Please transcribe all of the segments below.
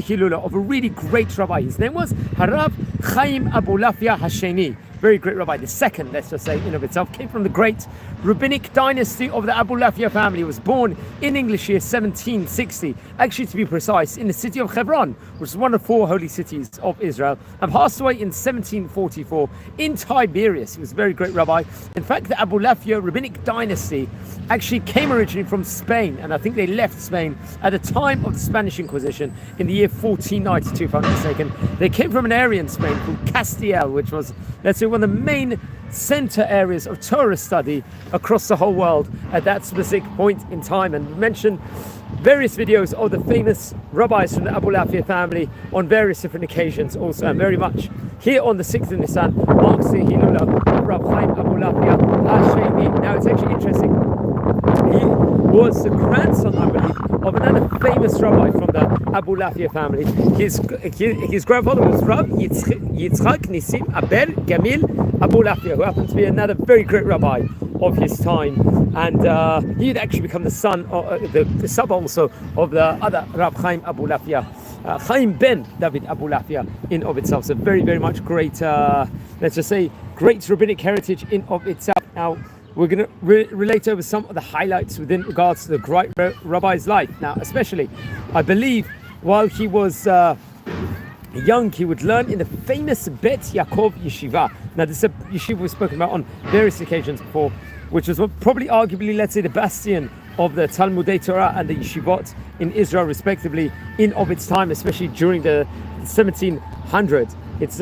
hilula of a really great rabbi. His name was Rabbi Chaim Abulafia Hasheni. Very great rabbi. The second, let's just say, in of itself, came from the great rabbinic dynasty of the Abulafia family. He was born in English year 1760, actually to be precise, in the city of Hebron, which is one of 4 holy cities of Israel, and passed away in 1744 in Tiberias. He was a very great rabbi. In fact, the Abulafia rabbinic dynasty actually came originally from Spain, and I think they left Spain at the time of the Spanish Inquisition in the year 1492, if I'm not mistaken. They came from an area in Spain called Castile, which was, let's say, one of the main center areas of Torah study across the whole world at that specific point in time. And we mentioned various videos of the famous rabbis from the Abulafia family on various different occasions also, and very much here on the 6th of Nisan marks the Hilula of Rabbi Chaim Abulafia Hashemi. Now it's actually interesting, he was the grandson, I believe, of another famous rabbi from the Abulafia family. His grandfather was Rabbi Yitzchak Nisim Aber Gamil Abulafia, who happened to be another very great rabbi of his time, and he had actually become the son, the son also of the other Rabbi Chaim Abulafia, Chaim ben David Abulafia in of itself. So very, very much great, let's just say, great rabbinic heritage in of itself. Now we're going to relate over some of the highlights within regards to the great rabbi's life. Now, especially, I believe, while he was young, he would learn in the famous Bet Yaakov Yeshiva. Now, this yeshiva was spoken about on various occasions before, which was probably arguably, let's say, the bastion of the Talmudei Torah and the yeshivot in Israel, respectively, in of its time, especially during the 1700s. It's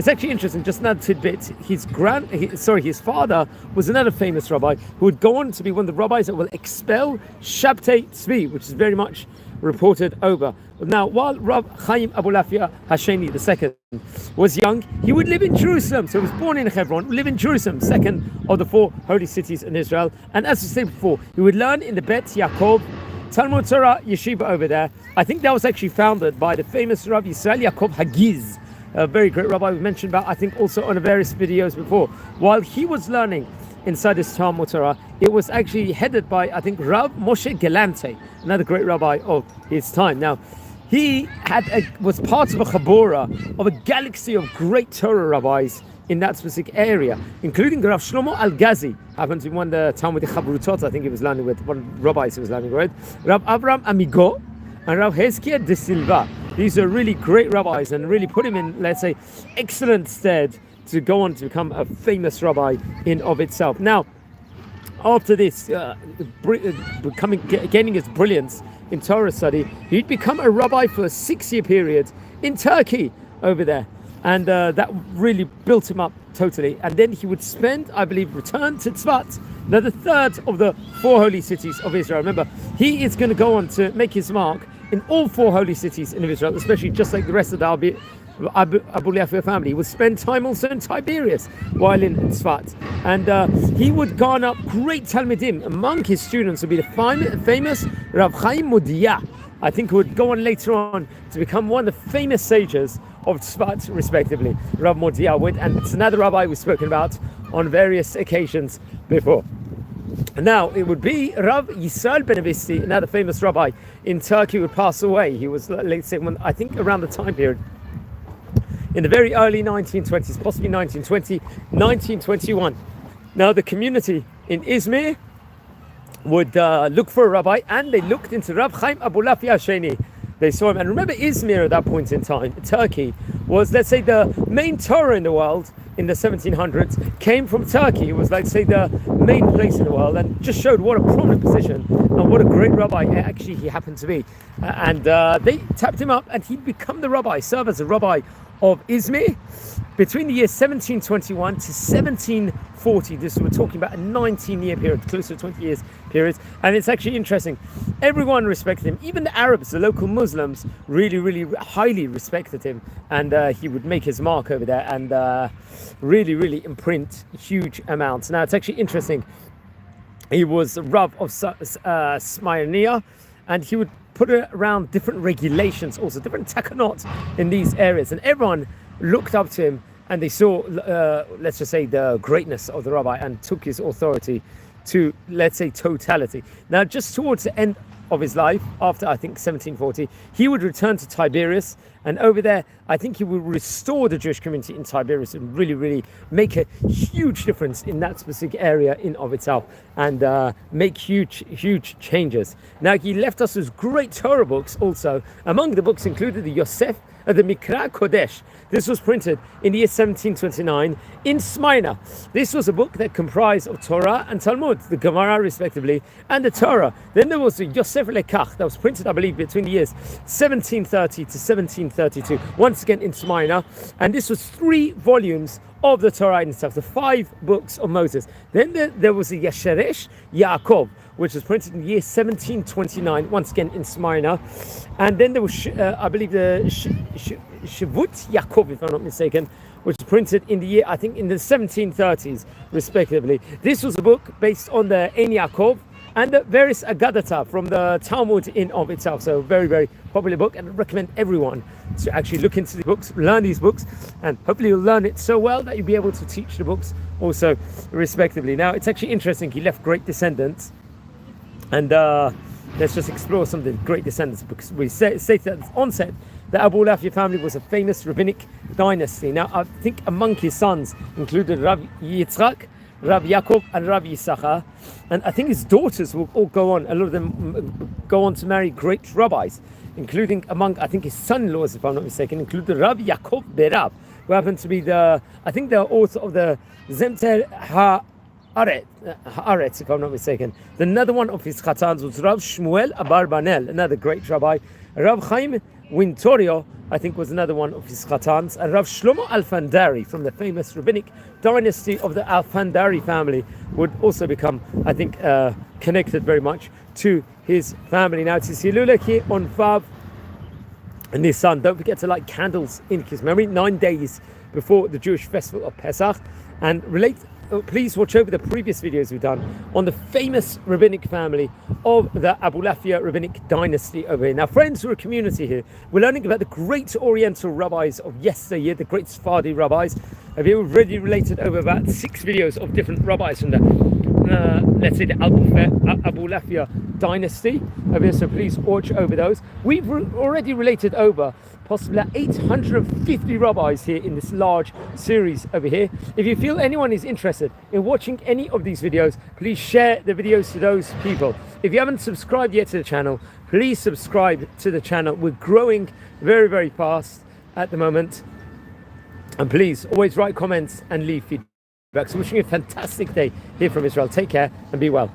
actually interesting. Just another tidbit. His father was another famous rabbi who would go on to be one of the rabbis that will expel Shabtai Tzvi, which is very much reported over. Now, while Rabbi Chaim Abulafia Hasheni II was young, he would live in Jerusalem. So he was born in Hebron, live in Jerusalem, second of the 4 holy cities in Israel. And as we said before, he would learn in the Bet Yaakov Talmud Torah yeshiva over there. I think that was actually founded by the famous Rabbi Yisrael Yaakov Hagiz, a very great rabbi we've mentioned about, I think, also on various videos before. While he was learning inside this Talmud Torah, it was actually headed by, I think, Rav Moshe Galante, another great rabbi of his time. Now, he was part of a chabura of a galaxy of great Torah rabbis in that specific area, including Rav Shlomo Al-Ghazi, happened to be one of the Talmudic Chabrutot, I think he was learning with, one of the rabbis he was learning with, Rav Avram Amigo, and Rav Hezkiah de Silva. These are really great rabbis and really put him in, let's say, excellent stead to go on to become a famous rabbi in of itself. Now, after this, gaining his brilliance in Torah study, he'd become a rabbi for a 6-year period in Turkey over there. And that really built him up totally. And then he would spend, I believe, return to Tzfat, now the 3rd of the 4 holy cities of Israel. Remember, he is going to go on to make his mark in all 4 holy cities in Israel, especially just like the rest of the Abulafia family. He would spend time also in Tiberias while in Tzfat. And he would garner up great Talmidim. Among his students would be the famous Rav Chaim Modia, I think, who would go on later on to become one of the famous sages of Tzfat, respectively, Rav Modia. And it's another rabbi we've spoken about on various occasions before. Now, it would be Rav Yisrael ben Avisti, another famous rabbi in Turkey, would pass away. He was, let's say, I think around the time period in the very early 1920s, possibly 1920, 1921. Now, the community in Izmir would look for a rabbi, and they looked into Rabbi Chaim Abulafia Hasheni. They saw him, and remember, Izmir at that point in time, Turkey, was, let's say, the main Torah in the world in the 1700s, came from Turkey. It was, like, say, the main place in the world, and just showed what a prominent position and what a great rabbi actually he happened to be. And they tapped him up, and he'd become the rabbi, serve as a rabbi of Izmir between the year 1721 to 1740. This, we're talking about a 19-year period, close to 20 years period. And it's actually interesting. Everyone respected him. Even the Arabs, the local Muslims, really, really highly respected him. And he would make his mark over there and really, really imprint huge amounts. Now, it's actually interesting. He was Rav of Smyrna, and he would put around different regulations, also different takanot in these areas. And everyone looked up to him, and they saw, let's just say, the greatness of the rabbi, and took his authority to, let's say, totality. Now, just towards the end of his life, after I think 1740, he would return to Tiberias, and over there I think he would restore the Jewish community in Tiberias and really make a huge difference in that specific area in of itself, and make huge changes. Now he left us with great Torah books also. Among the books included the Yosef, the Mikra Kodesh. This was printed in the year 1729 in Smyrna. This was a book that comprised of Torah and Talmud, the Gemara respectively, and the Torah. Then there was the Yosef Lekach that was printed, I believe, between the years 1730 to 1732, once again in Smyrna. And this was 3 volumes of the Torah in itself, the 5 books of Moses. Then there was the Yesheresh Yaakov, which was printed in the year 1729, once again in Smyrna. And then there was, I believe, the Shavut Yaakov, if I'm not mistaken, which was printed in the year, I think, in the 1730s, respectively. This was a book based on the Ein Yaakov and the various Agadata from the Talmud in of itself. So very popular book, and I recommend everyone to actually look into the books, learn these books, and hopefully you'll learn it so well that you'll be able to teach the books also respectively. Now it's actually interesting, he left great descendants, and let's just explore some of the great descendants, because we stated at the onset the Abulafia family was a famous rabbinic dynasty. Now I think among his sons included Rabbi Yitzchak, Rabbi Yaakov, and Rabbi Yisachar, and I think his daughters will all go on, a lot of them go on to marry great rabbis, including among, I think, his son-in-laws, if I'm not mistaken, included Rabbi Yaakov Berav, who happened to be the author of the Zemter Haaretz, if I'm not mistaken. Another one of his chatans was Rav Shmuel Abarbanel, another great rabbi. Rav Chaim Wintorio, I think, was another one of his chatans, and Rav Shlomo Alfandari from the famous rabbinic dynasty of the Alfandari family would also become, I think, connected very much to his family. Now, it's his Hilula here on Vav Nisan. Don't forget to light candles in his memory 9 days before the Jewish festival of Pesach, and please watch over the previous videos we've done on the famous rabbinic family of the Abulafia rabbinic dynasty over here. Now, friends, we're a community here. We're learning about the great Oriental rabbis of yesteryear, the great Sephardi rabbis. We've already related over about 6 videos of different rabbis from the let's say the Abulafia dynasty over here, so please watch over those. We've already related over possibly 850 rabbis here in this large series over here. If you feel anyone is interested in watching any of these videos, please share the videos to those people. If you haven't subscribed yet to the channel, please subscribe to the channel. We're growing very fast at the moment, and please always write comments and leave feedback. So wishing you a fantastic day here from Israel. Take care and be well.